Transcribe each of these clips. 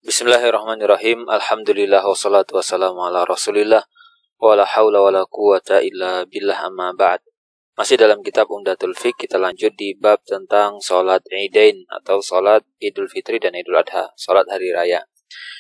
Bismillahirrahmanirrahim. Alhamdulillah wassalatu wassalamu ala Rasulillah wa la haula wa la quwata illa billah amma ba'd. Masih dalam kitab Umdatul Fiqh, kita lanjut di bab tentang salat Idain atau salat Idul Fitri dan Idul Adha, salat hari raya.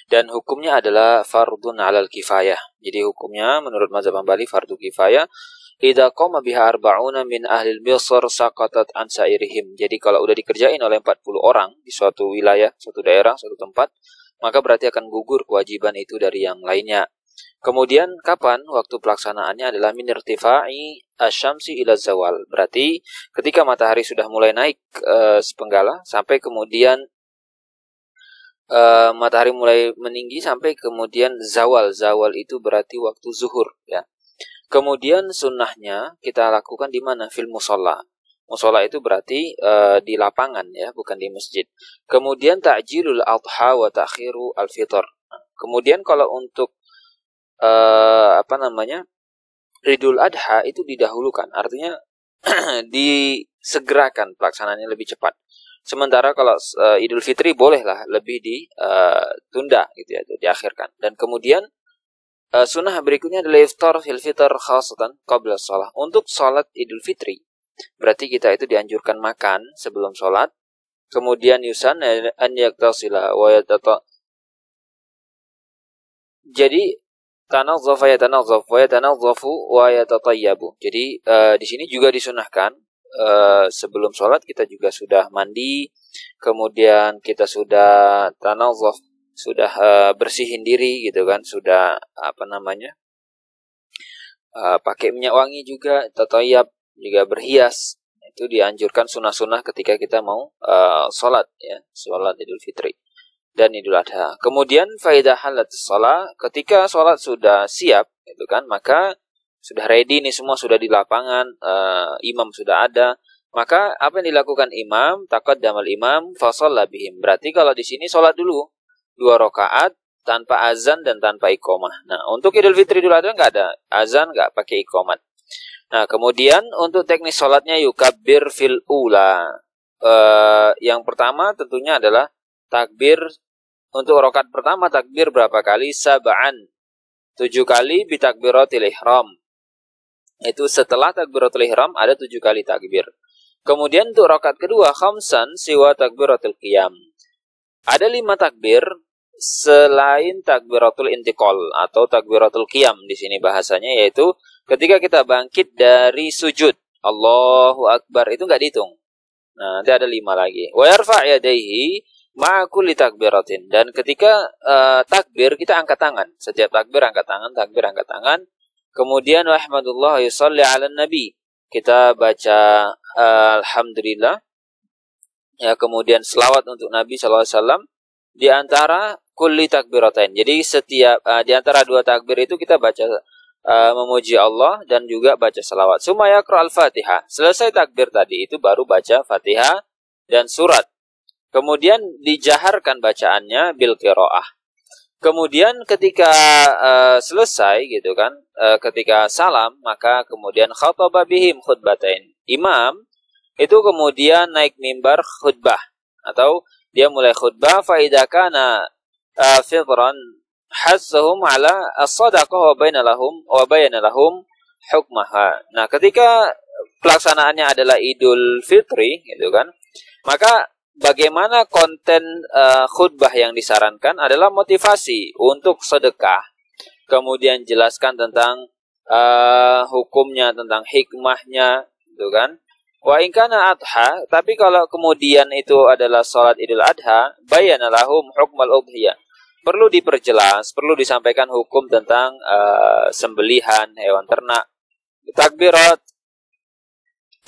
Dan hukumnya adalah fardun 'alal kifayah. Jadi hukumnya menurut mazhab Hambali fardu kifayah. Idza qama biha arba'una min ahli al-Misr saqatat an sairihim. Jadi kalau udah dikerjain oleh 40 orang di suatu wilayah, suatu daerah, suatu tempat, maka berarti akan gugur kewajiban itu dari yang lainnya. Kemudian kapan waktu pelaksanaannya adalah min irtifa'i asyamsi ila zawal. Berarti ketika matahari sudah mulai naik sepenggala sampai kemudian matahari mulai meninggi sampai kemudian zawal. Zawal itu berarti waktu zuhur ya. Kemudian sunnahnya kita lakukan di mana? Fil musalla. Mushola itu berarti di lapangan ya, bukan di masjid. Kemudian ta'jilul adha wa ta'khiru al-fitr. Kemudian kalau untuk Idul Adha itu didahulukan, artinya disegerakan pelaksanaannya lebih cepat. Sementara kalau Idul Fitri bolehlah lebih ditunda gitu ya, diakhirkan. Dan kemudian sunnah berikutnya adalah iftar fil fitr khasatan qabla shalah. Untuk salat Idul Fitri berarti kita itu dianjurkan makan sebelum sholat. Kemudian yusan an yaktasila wa yatata. Jadi tanazzafa yatanazzafu wa yatanazzafu wa yatatayyabu. Jadi di sini juga disunahkan sebelum sholat kita juga sudah mandi, kemudian kita sudah tanazzaf, sudah bersihin diri gitu kan, sudah pakai minyak wangi juga, tatayyab juga berhias. Itu dianjurkan sunnah-sunnah ketika kita mau sholat ya, sholat Idul Fitri dan Idul Adha. Kemudian faidah halat sholat, ketika sholat sudah siap gitu kan, maka sudah ready nih semua, sudah di lapangan, imam sudah ada, maka apa yang dilakukan imam? Taqaddamal imam fa shalla bihim. Berarti kalau di sini sholat dulu 2 rakaat tanpa azan dan tanpa iqamah. Nah, untuk Idul Fitri Idul Adha enggak ada azan, enggak pakai iqamat. Nah, kemudian untuk teknis sholatnya yukabbir fil ula. Yang pertama tentunya adalah takbir. Untuk rakaat pertama takbir berapa kali? Sab'an. 7 kali bitakbiratil ihram. Itu setelah takbiratul ihram ada 7 kali takbir. Kemudian untuk rakaat kedua khamsan siwa takbiratul qiyam. Ada 5 takbir selain takbiratul intiqal atau takbiratul qiyam di sini bahasanya, yaitu ketika kita bangkit dari sujud, Allahu Akbar, itu enggak dihitung. Nah, nanti ada 5 lagi. Wa yarfa' yadayhi ma'a kulli takbiratin. Dan ketika takbir kita angkat tangan. Setiap takbir angkat tangan, takbir angkat tangan. Kemudian wa ahmadullah yusalli 'alan nabi. Kita baca alhamdulillah. Ya, kemudian selawat untuk Nabi sallallahu alaihi wasallam di antara kulli takbiratain. Jadi setiap di antara 2 takbir itu kita baca memuji Allah dan juga baca salawat. Summa yaqra al-Fatihah. Selesai takbir tadi itu baru baca Fatihah dan surat. Kemudian dijaharkan bacaannya bil qiraah. Kemudian ketika selesai gitu kan, ketika salam, maka kemudian khataba bihim khutbatain. Imam itu kemudian naik mimbar khutbah atau dia mulai khutbah fa idza kana fitran hasahum ala as-sadaqah wa bayana lahum hukmaha. Nah, ketika pelaksanaannya adalah Idul Fitri gitu kan, maka bagaimana konten khutbah yang disarankan adalah motivasi untuk sedekah. Kemudian jelaskan tentang hukumnya, tentang hikmahnya gitu kan. Wa in kana adha, tapi kalau kemudian itu adalah salat Idul Adha, bayana lahum hukmal udhiyah. Perlu diperjelas, perlu disampaikan hukum tentang sembelihan hewan ternak. Takbirat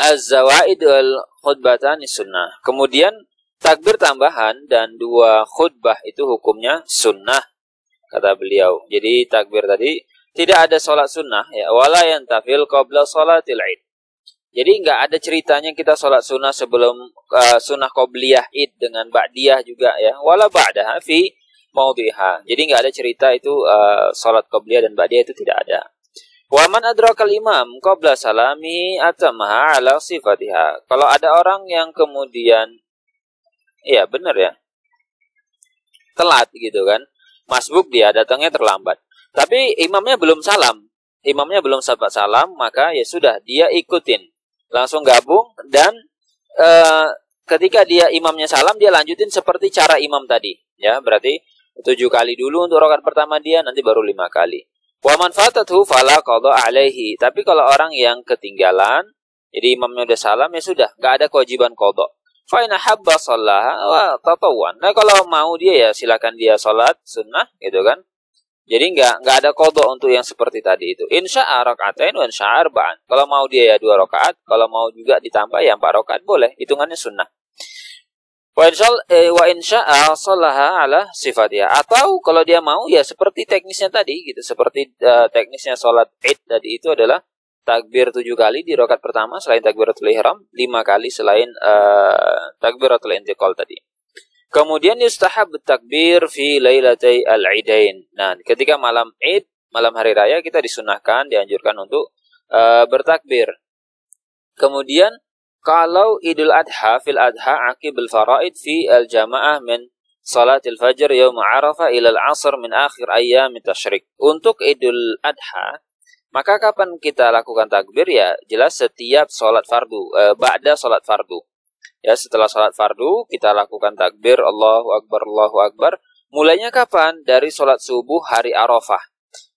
az-zawaid wal khutbatan sunnah. Kemudian takbir tambahan dan 2 khutbah itu hukumnya sunnah, kata beliau. Jadi takbir tadi tidak ada sholat sunnah ya, wala yantafil qabla sholatil id. Jadi enggak ada ceritanya kita sholat sunnah sebelum sunnah qobliyah id dengan ba'diyah juga ya, wala ba'daha fi maudhiha. Jadi enggak ada cerita itu sholat qobliyah dan ba'diyah itu tidak ada. Wa man adrakal imam qabla salami atamaha ala sifatiha. Kalau ada orang yang kemudian, iya benar ya, telat gitu kan. Masbuk dia datangnya terlambat. Tapi imamnya belum salam. Imamnya belum sempat salam, maka ya sudah dia ikutin. Langsung gabung dan ketika dia imamnya salam dia lanjutin seperti cara imam tadi. Ya, berarti 7 kali dulu untuk rakaat pertama dia, nanti baru 5 kali. Wa man fatathu fala qada alaihi. Tapi kalau orang yang ketinggalan, jadi imamnya udah salam ya sudah, enggak ada kewajiban qada. Fa in habba shallaha wa tatawwan. Nah, kalau mau dia ya silakan dia salat sunnah gitu kan. Jadi enggak ada qada untuk yang seperti tadi itu. Insya'a raka'atain wa insya'a arba'an. Kalau mau dia ya 2 rakaat, kalau mau juga ditambah ya 4 rakaat boleh, hitungannya sunnah. Wa insya'a shallaha ala sifatiha. Atau kalau dia mau ya seperti teknisnya tadi gitu, seperti teknisnya salat Id tadi itu adalah takbir 7 kali di rakaat pertama selain takbiratul ihram, 5 kali selain takbiratul intiqal tadi. Kemudian yustahab takbir fi lailatai al-idain. Nah, ketika malam Id, malam hari raya kita disunahkan, dianjurkan untuk bertakbir. Kemudian kalau Idul Adha fil Adha aqibul faraid fi al-jamaah min salatil fajr yaum Arafah ila al-'asr min akhir ayyam tasyrik. Untuk Idul Adha, maka kapan kita lakukan takbir ya jelas setiap salat fardu, ba'da salat fardu. Ya, setelah salat fardu kita lakukan takbir Allahu Akbar, Allahu Akbar. Mulainya kapan? Dari salat subuh hari Arafah.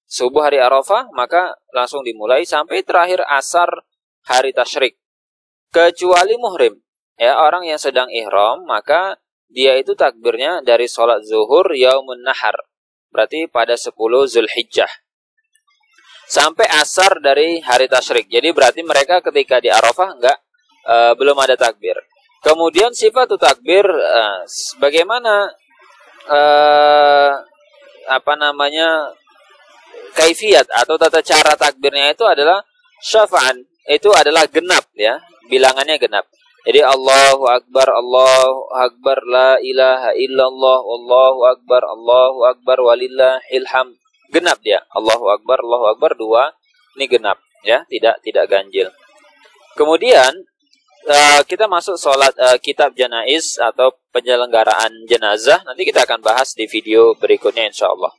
Subuh hari Arafah maka langsung dimulai sampai terakhir asar hari tasyrik. Kecuali muhrim, ya orang yang sedang ihram, maka dia itu takbirnya dari salat zuhur yaumun nahar. Berarti pada 10 Zulhijjah. Sampai asar dari hari tasyrik. Jadi berarti mereka ketika di Arafah belum ada takbir. Kemudian sifat takbir bagaimana kaifiyat atau tata cara takbirnya itu adalah syafa'an. Itu adalah genap ya, bilangannya genap. Jadi Allahu Akbar, la ilaha illallah, Allahu Akbar walillahil hamd. Genap dia. Allahu Akbar 2. Ini genap ya, tidak ganjil. Kemudian kita masuk sholat kitab janaiz atau penyelenggaraan jenazah. Nanti kita akan bahas di video berikutnya insyaallah.